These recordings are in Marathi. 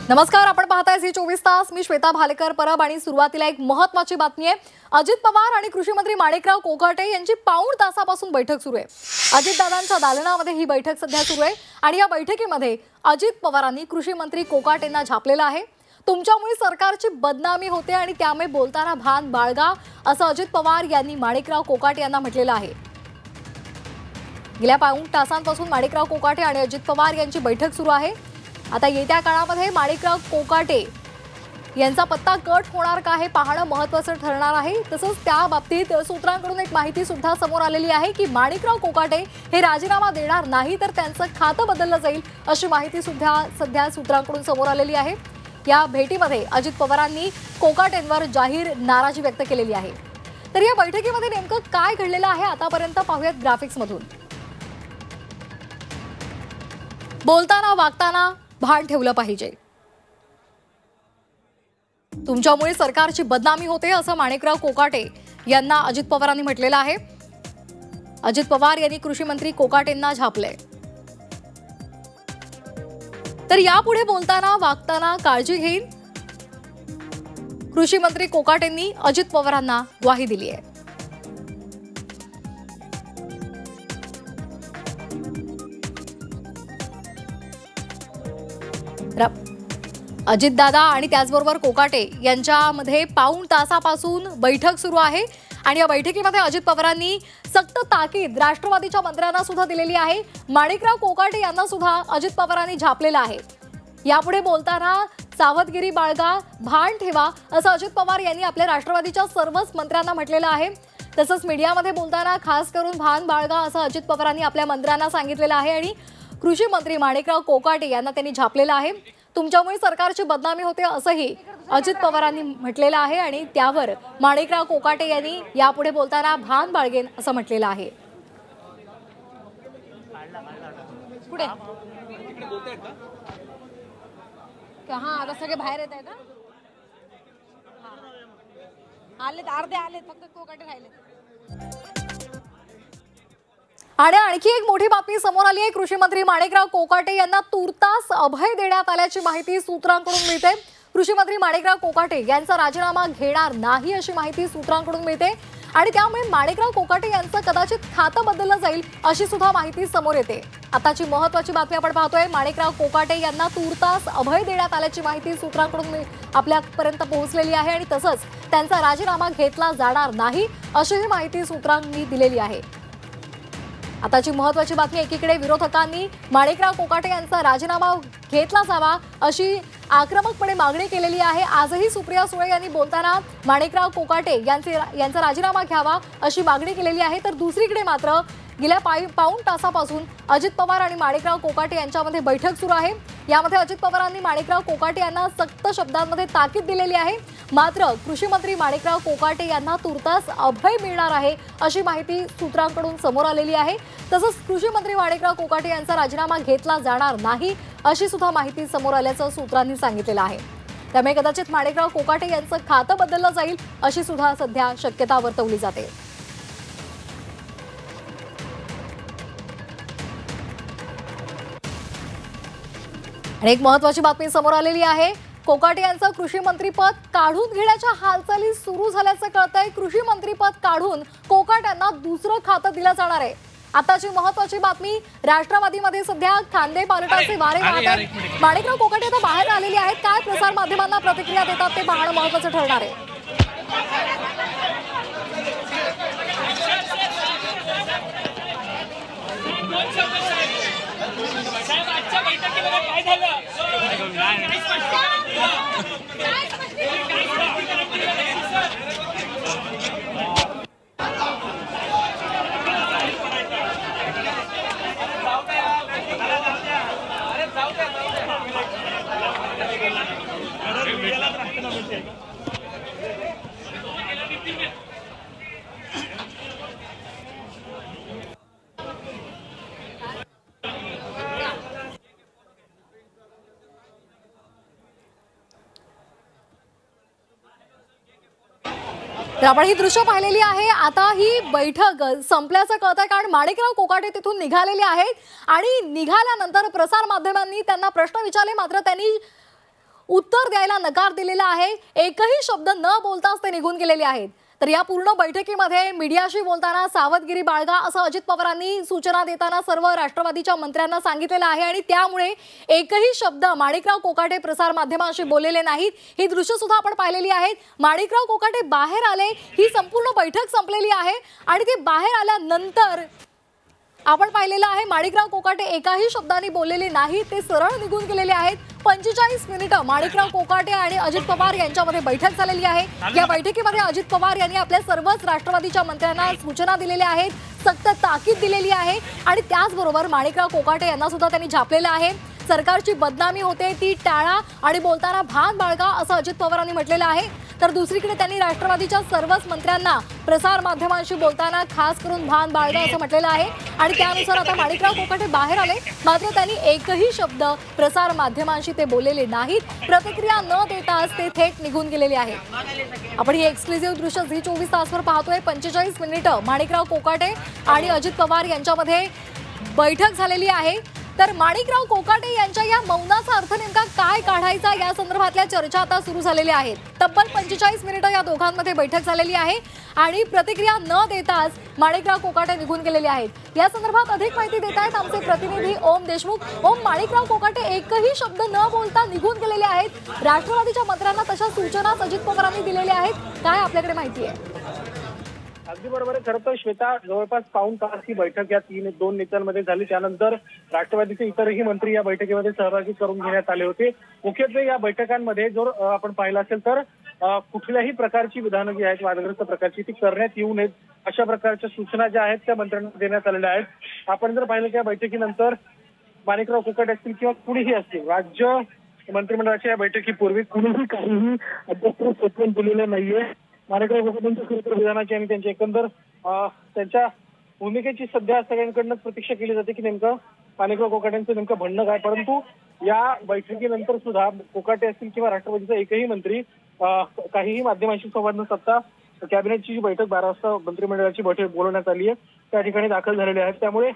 नमस्कार, आपण पाहताय झी24 तास। मी श्वेता भालेकर परब आणि सुरुवातीला एक महत्त्वाची बातमी आहे। अजित पवार आणि कृषी मंत्री माणिकराव कोकाटे यांची पाऊण तासापासून बैठक सुरू आहे। अजितदादांच्या दालनामध्ये ही बैठक सध्या सुरू आहे आणि या बैठकीमध्ये अजित पवारांनी कृषी मंत्री कोकाटेंना झापलेलं आहे। तुमच्यामुळे सरकारची बदनामी होते आणि त्यामुळे बोलताना भान बाळगा, असं अजित पवार यांनी माणिकराव कोकाटे यांना म्हटलेलं आहे। गेल्या पाऊण तासांपासून माणिकराव कोकाटे आणि अजित पवार यांची बैठक सुरू आहे। आता येत्या काळामध्ये माणिकराव कोकाटे यांचा पत्ता कट होणार का हे पाहणं महत्त्वाचं ठरणार आहे। तसंच त्या बाबतीत सूत्रांकडून एक माहिती सुद्धा समोर आलेली आहे की माणिकराव कोकाटे हे राजीनामा देणार नाही तर त्यांचं खातं बदललं जाईल, अशी माहिती सुद्धा सध्या सूत्रांकडून समोर आलेली आहे। या भेटीमध्ये अजित पवारांनी कोकाटेंवर जाहीर नाराजी व्यक्त केलेली आहे। तर या बैठकीमध्ये नेमकं काय घडलेलं आहे आतापर्यंत पाहूयात ग्राफिक्समधून। बोलताना वागताना भान ठेवलं पाहिजे। तुमच्यामुळे सरकारची बदनामी होते, असं माणिकराव कोकाटे यांना अजित पवारांनी म्हटलेलं आहे। अजित पवार यांनी कृषी मंत्री कोकाटेंना झापले। तर यापुढे बोलताना वागताना काळजी घेईन, कृषी मंत्री कोकाटेंनी अजित पवारांना ग्वाही दिली आहे। अजितदादा आणि त्याचबरोबर कोकाटे यांच्यामध्ये पाऊण तासापासून बैठक सुरू आहे आणि या बैठकीमध्ये अजित पवारांनी सक्त ताकीद राष्ट्रवादीच्या मंत्र्यांना सुद्धा दिलेली आहे। माणिकराव कोकाटे यांना सुद्धा अजित पवारांनी झापलेलं आहे। यापुढे बोलताना सावधगिरी बाळगा, भान ठेवा, असं अजित पवार यांनी आपल्या राष्ट्रवादीच्या सर्वच मंत्र्यांना म्हटलेलं आहे। तसंच मीडियामध्ये बोलताना खास करून भान बाळगा, असं अजित पवारांनी आपल्या मंत्र्यांना सांगितलेलं आहे आणि कृषी मंत्री माणिकराव कोकाटे यांना त्यांनी झापलेलं आहे। तुमच्यामुळे सरकारची बदनामी होते, असंही अजित पवारांनी म्हटलेलं आहे आणि त्यावर माणिकराव कोकाटे यांनी यापुढे बोलताना भान बाळगेन असं म्हटलेलं आहे। पुढे हां, आता सगळे बाहेर येत आहेत ना, आलेत अर्धे आलेत, फक्त कोकाटे राहिले। आणि आणखी एक मोठी बातमी समोर आली आहे। कृषी मंत्री माणिकराव कोकाटे यांना तुर्तास अभय देण्यात आल्याची माहिती सूत्रांकडून मिळते। कृषी मंत्री माणिकराव कोकाटे यांचा राजीनामा घेणार नाही अशी माहिती सूत्रांकडून मिळते आणि त्यामुळे माणिकराव कोकाटे यांचं कदाचित खातं बदललं जाईल अशी सुद्धा माहिती समोर येते। आताची महत्त्वाची बातमी आपण पाहतोय, माणिकराव कोकाटे यांना तुर्तास अभय देण्यात आल्याची माहिती सूत्रांकडून आपल्यापर्यंत पोहोचलेली आहे आणि तसंच त्यांचा राजीनामा घेतला जाणार नाही अशीही माहिती सूत्रांनी दिलेली आहे। आताची महत्त्वाची बातमी, एकीकडे विरोधकांनी माणिकराव कोकाटे यांचा राजीनामा घेतला जावा अशी आक्रमकपणे मागणी केलेली आहे। आजही सुप्रिया सुळे यांनी बोलताना माणिकराव कोकाटे यांचा राजीनामा घ्यावा अशी मागणी केलेली आहे। तर दुसरीकडे मात्र गेल्या पाऊण तासापासून अजित पवार आणि माणिकराव कोकाटे यांच्यामध्ये बैठक सुरू आहे। यामध्ये अजित पवारांनी माणिकराव कोकाटे यांना सक्त शब्दांमध्ये ताकीद दिलेली आहे। मात्र कृषी मंत्री माणिकराव कोकाटे यांना तुर्तास अभय मिळणार आहे अशी माहिती सूत्रांकडून समोर आलेली आहे। तसंच कृषी मंत्री माणिकराव कोकाटे यांचा राजीनामा घेतला जाणार नाही अशी सुद्धा माहिती समोर आल्याचं सूत्रांनी सांगितलेलं आहे। त्यामुळे कदाचित माणिकराव कोकाटे यांचं खातं बदललं जाईल अशी सुद्धा सध्या शक्यता वर्तवली जाते। आणि एक महत्त्वाची बातमी समोर आलेली आहे, कोकाटे यांचं कृषी मंत्रीपद काढून घेण्याच्या हालचाली सुरू झाल्याचं कळतंय। कृषी मंत्रीपद काढून कोकाट्यांना दुसरं खातं दिलं जाणार आहे। आताची महत्त्वाची बातमी, राष्ट्रवादीमध्ये सध्या खांदे पालटाचे वारे वाहत आहेत। माणिकराव कोकाटे आता बाहेर आलेले आहेत, काय प्रसार माध्यमांना प्रतिक्रिया देतात ते पाहणं महत्त्वाचं ठरणार आहे। तर आपण ही दृश्य पाहिलेली आहे। आता ही बैठक संपल्याचं कळतंय कारण माणिकराव कोकाटे तिथून निघालेले आहेत आणि निघाल्यानंतर प्रसार माध्यमांनी त्यांना प्रश्न विचारले, मात्र त्यांनी उत्तर द्यायला नकार दिलेला आहे। एकही शब्द न बोलताच ते निघून गेलेले आहेत। तर या पूर्ण बैठकीमध्ये मीडियाशी बोलताना सावधगिरी बाळगा असं अजित पवारांनी सूचना देताना सर्व राष्ट्रवादीच्या मंत्र्यांना सांगितलेलं आहे आणि त्यामुळे एकही शब्द माणिकराव कोकाटे प्रसार माध्यमांशी बोललेले नाहीत। ही दृश्य सुद्धा आपण पाहिलेली आहेत। माणिकराव कोकाटे बाहेर आले, ही संपूर्ण बैठक संपलेली आहे आणि ते बाहेर आल्यानंतर आपण पाहिलेलं आहे माणिकराव कोकाटे एकाही शब्दाने बोललेले नाही, ते सरळ निघून गेलेले आहेत। 45 मिनिटं माणिकराव कोकाटे आणि अजित पवार यांच्यामध्ये बैठक झालेली आहे। या बैठकीमध्ये अजित पवार यांनी आपल्या सर्वच राष्ट्रवादीच्या मंत्र्यांना सूचना दिलेल्या आहेत, सक्त ताकीद दिलेली आहे आणि त्याचबरोबर माणिकराव कोकाटे यांना सुद्धा त्यांनी झापलेलं आहे। सरकारची बदनामी होते ती टाळा आणि बोलताना भान बाळगा असं अजित पवारांनी म्हटलेलं आहे। तर दुसरीकडे त्यांनी राष्ट्रवादीच्या सर्वच मंत्र्यांना प्रसार माध्यमांशी बोलताना खास करून भान बाळगा असं म्हटलेलं आहे आणि त्यानुसार आता माणिकराव कोकाटे बाहेर आले, मात्र त्यांनी एकही शब्द प्रसार माध्यमांशी ते बोललेले नाहीत। प्रतिक्रिया न देताच ते थेट निघून गेलेले आहेत। आपण ही एक्सक्लुझिव्ह दृश्य झी 24 तासवर पाहतोय। 45 मिनिटं माणिकराव कोकाटे आणि अजित पवार यांच्यामध्ये बैठक झालेली आहे। तर माणिकराव कोकाटे यांच्या या मौनाचा अर्थ नेमका काय काढायचा या संदर्भातल्या चर्चा आता सुरू झालेल्या आहेत। तब्बल 45 मिनिटं या दोघांमध्ये बैठक झालेली आहे आणि प्रतिक्रिया न देताच माणिकराव कोकाटे निघून गेलेले आहेत। या संदर्भात अधिक माहिती देत आहेत आमचे प्रतिनिधी ओम देशमुख। ओम, माणिकराव कोकाटे एकही शब्द न बोलता निघून गेलेले आहेत। राष्ट्रवादीच्या मंत्र्यांना तशा सूचना अजित पवारांनी दिलेल्या आहेत, काय आपल्याकडे माहिती आहे? अगदी बरोबर आहे। खरं तर श्वेता, जवळपास पाऊण तास ही बैठक या दोन नेत्यांमध्ये झाली। त्यानंतर राष्ट्रवादीचे इतरही मंत्री या बैठकीमध्ये सहभागी करून घेण्यात आले होते। मुख्यत्वे या बैठकांमध्ये जर आपण पाहिलं असेल तर कुठल्याही प्रकारची विधानं जी आहेत वादग्रस्त प्रकारची ती करण्यात येऊ नयेत अशा प्रकारच्या सूचना ज्या आहेत त्या मंत्र्यांना देण्यात आलेल्या आहेत। आपण जर पाहिलं की या बैठकीनंतर माणिकराव कोकाटे असतील किंवा कुणीही असतील, राज्य मंत्रिमंडळाच्या या बैठकीपूर्वी कुणीही काहीही अभ्यासपूर्वक स्टेटमेंट दिलेलं नाहीये। माणिकराव कोकाटेंच्या विधानाची आणि त्यांच्या एकंदर त्यांच्या भूमिकेची सध्या सगळ्यांकडूनच प्रतीक्षा केली जाते की नेमकं माणिकराव कोकाटेंचं नेमकं म्हणणं काय। परंतु या बैठकीनंतर सुद्धा कोकाटे असतील किंवा राष्ट्रवादीचा एकही मंत्री काहीही माध्यमांशी संवाद न साधता कॅबिनेटची जी बैठक 12 वाजता मंत्रिमंडळाची बैठक बोलवण्यात आली आहे त्या ठिकाणी दाखल झालेले आहेत। त्यामुळे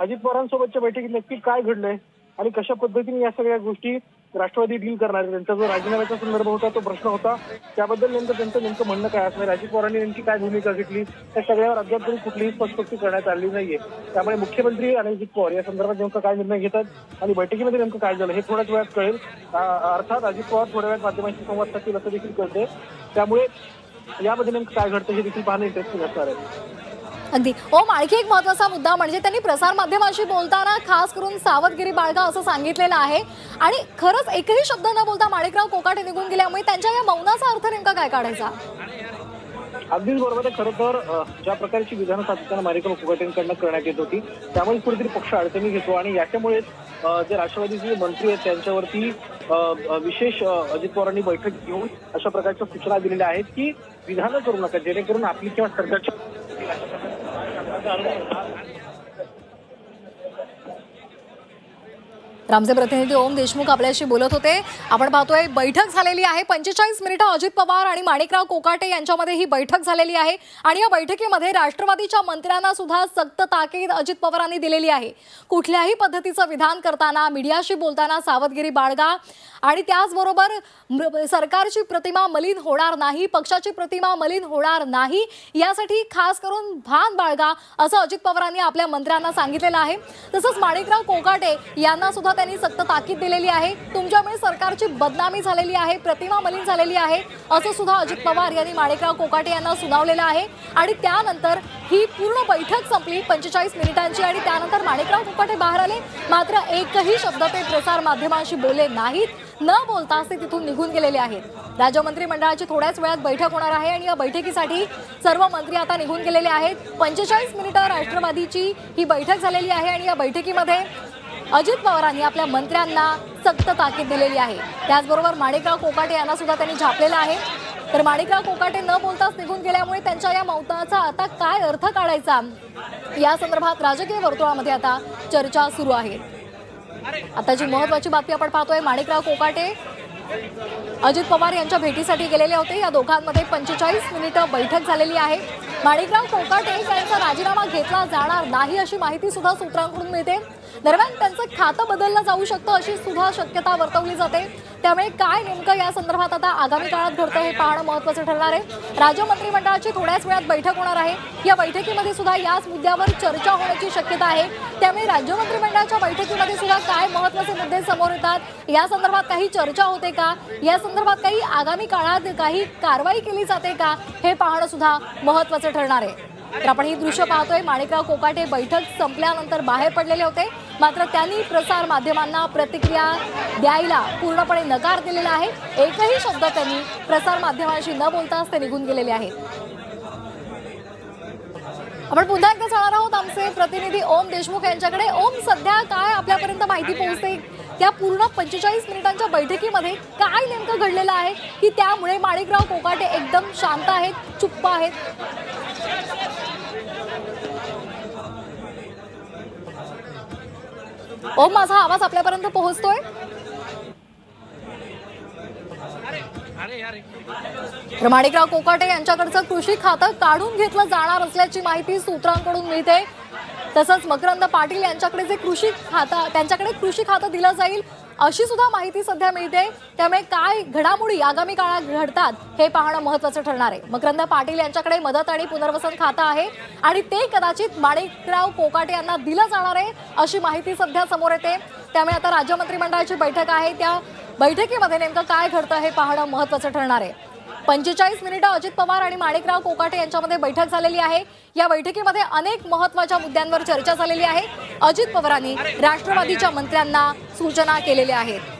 अजित पवारांसोबतच्या बैठकीत नक्की काय घडलंय आणि कशा पद्धतीने या सगळ्या गोष्टी राष्ट्रवादी डील करणार आहे, त्यांचा जो राजीनाम्याचा संदर्भ होता तो प्रश्न होता, त्याबद्दल त्यांचं म्हणणं काय असणार, अजित पवारांनी नेमकी काय भूमिका घेतली, त्या सगळ्यावर अद्याप तरी कुठलीही स्पष्टोक्ती करण्यात आली नाहीये। त्यामुळे मुख्यमंत्री आणि अजित पवार या संदर्भात नेमकं काय निर्णय घेतात आणि बैठकीमध्ये नेमकं काय झालं हे थोड्याच वेळात कळेल। अर्थात अजित पवार थोड्या वेळात माध्यमांशी संवाद साधतील असं देखील कळते। त्यामुळे यामध्ये नेमकं काय घडतं हे देखील पाहणं इंटरेस्टिंग असणार आहे। अगदी ओम, आणखी एक महत्त्वाचा मुद्दा म्हणजे त्यांनी प्रसार माध्यमांशी बोलताना खास करून सावधगिरी बाळगा असं सांगितलेलं आहे आणि खरंच एकही शब्द न बोलता माणिकराव कोकाटे निघून गेल्यामुळे त्यांच्या या मौनाचा अर्थ नेमका काय काढायचा? अगदीच बरोबर आहे। खरं तर ज्या प्रकारची विधानं सातत्यानं माणिकराव कोकाटेंकडनं करण्यात येत होती त्यामुळे कुठेतरी पक्ष अडचणी घेतो आणि याच्यामुळेच जे राष्ट्रवादीचे मंत्री आहेत त्यांच्यावरती विशेष अजित पवारांनी बैठक घेऊन अशा प्रकारच्या सूचना दिलेल्या आहेत की विधानं करू नका, जेणेकरून आपली किंवा सरकारची आमचे प्रतिनिधी ओम देशमुख आपल्याशी बोलत होते। आपण पाहतोय बैठक झालेली आहे। 45 मिनिटं अजित पवार आणि माणिकराव कोकाटे यांच्यामध्ये ही बैठक झालेली आहे आणि या बैठकीमध्ये राष्ट्रवादीच्या मंत्र्यांना सुद्धा सक्त ताकीद अजित पवारांनी दिलेली आहे। कुठल्याही पद्धतीचं विधान करताना, मीडियाशी बोलताना सावधगिरी बाळगा आणि त्याचबरोबर सरकारची प्रतिमा मलिन होणार नाही, पक्षाची प्रतिमा मलिन होणार नाही यासाठी खास करून भान बाळगा असं अजित पवारांनी आपल्या मंत्र्यांना सांगितलेलं आहे। तसंच माणिकराव कोकाटे यांना सुद्धा त्यांनी सक्त ताकीद दिलेली आहे। तुमच्यामुळे सरकारची बदनामी झालेली आहे, प्रतिमा मलिन झालेली आहे असं सुद्धा अजित पवार यांनी माणिकराव कोकाटे यांना सुनावलेलं आहे आणि त्यानंतर ही पूर्ण बैठक संपली 45 मिनिटांची आणि त्यानंतर माणिकराव कोकाटे बाहेर आले, मात्र एकही शब्द ते प्रसार माध्यमांशी बोलले नाहीत। न बोलताच ते तिथून निघून गेलेले आहेत। राज्य मंत्रिमंडळाची थोड्याच वेळात बैठक होणार आहे आणि या बैठकीसाठी सर्व मंत्री आता निघून गेलेले आहेत। 45 मिनिटं राष्ट्रवादीची ही बैठक झालेली आहे आणि या बैठकीमध्ये अजित पवारांनी आपल्या मंत्र्यांना सक्त ताकीद दिलेली आहे। त्याचबरोबर माणिकराव कोकाटे यांना सुद्धा त्यांनी झापलेलं आहे। तर माणिकराव कोकाटे न बोलताच निघून गेल्यामुळे त्यांच्या या मौनाचा आता काय अर्थ काढायचा या संदर्भात राजकीय वर्तुळामध्ये आता चर्चा सुरू आहे। आताची महत्त्वाची बातमी आपण पाहतोय, माणिकराव कोकाटे अजित पवार यांच्या भेटीसाठी गेलेले होते। या दोघांमध्ये 45 मिनिटं बैठक झालेली आहे। माणिकराव कोकाटे यांचा राजीनामा घेतला जाणार नाही अशी माहिती सुद्धा सूत्रांकडून मिळते। दरम्यान त्यांचं खातं बदललं जाऊ शकतं अशी सुद्धा शक्यता वर्तवली जाते। त्यामुळे काय नेमकं या संदर्भात आता आगामी काळात घडतं हे पाहणं महत्त्वाचं ठरणार आहे। राज्य मंत्रिमंडळाची थोड्याच वेळात बैठक होणार आहे। या बैठकीमध्ये सुद्धा याच मुद्द्यावर चर्चा होण्याची शक्यता आहे। त्यामुळे राज्य मंत्रिमंडळाच्या बैठकीमध्ये सुद्धा काय महत्त्वाचे मुद्दे समोर येतात, या संदर्भात काही चर्चा होते का, या संदर्भात काही आगामी काळात काही कारवाई केली जाते का, हे पाहणं सुद्धा महत्त्वाचं ठरणार आहे। तर आपण ही दृश्य पाहतोय, माणिकराव कोकाटे बैठक संपल्यानंतर बाहेर पडलेले होते, मात्र त्यांनी प्रसार माध्यमांना प्रतिक्रिया द्यायला पूर्णपणे नकार दिलेला आहे। एकही शब्द त्यांनी प्रसार माध्यमांशी न बोलताच ते निघून गेलेले आहेत। आपण पुन्हा एकदा जाणार आहोत आमचे प्रतिनिधी ओम देशमुख यांच्याकडे। ओम, सध्या काय आपल्यापर्यंत माहिती पोहोचते त्या पूर्ण 45 मिनिटांच्या बैठकीमध्ये काय नेमकं घडलेलं आहे की त्यामुळे माणिकराव कोकाटे एकदम शांत आहेत, चुप्प आहेत? ओम, माझा आवाज आपल्यापर्यंत पोहोचतोय? तर माणिकराव कोकाटे यांच्याकडचं कृषी खातं काढून घेतलं जाणार असल्याची माहिती सूत्रांकडून मिळते। तसंच मकरंद पाटील यांच्याकडे जे त्यांच्याकडे कृषी खातं दिलं जाईल अशी सुद्धा माहिती सध्या मिळते। त्यामुळे काय घडामोडी आगामी काळात घडतात हे पाहणं महत्त्वाचं ठरणार आहे। मकरंद पाटील यांच्याकडे मदत आणि पुनर्वसन खातं आहे आणि ते कदाचित माणिकराव कोकाटे यांना दिलं जाणार आहे अशी माहिती सध्या समोर येते। त्यामुळे आता राज्य मंत्रिमंडळाची बैठक आहे, त्या बैठकीमध्ये नेमकं काय घडतं हे पाहणं महत्त्वाचं ठरणार आहे। 45 मिनिटं अजित पवार आणि माणिकराव कोकाटे यांच्यामध्ये बैठक झालेली आहे। या बैठकीमध्ये अनेक महत्त्वाच्या मुद्द्यांवर चर्चा झालेली आहे। अजित पवारांनी राष्ट्रवादीच्या मंत्र्यांना सूचना केलेल्या आहेत।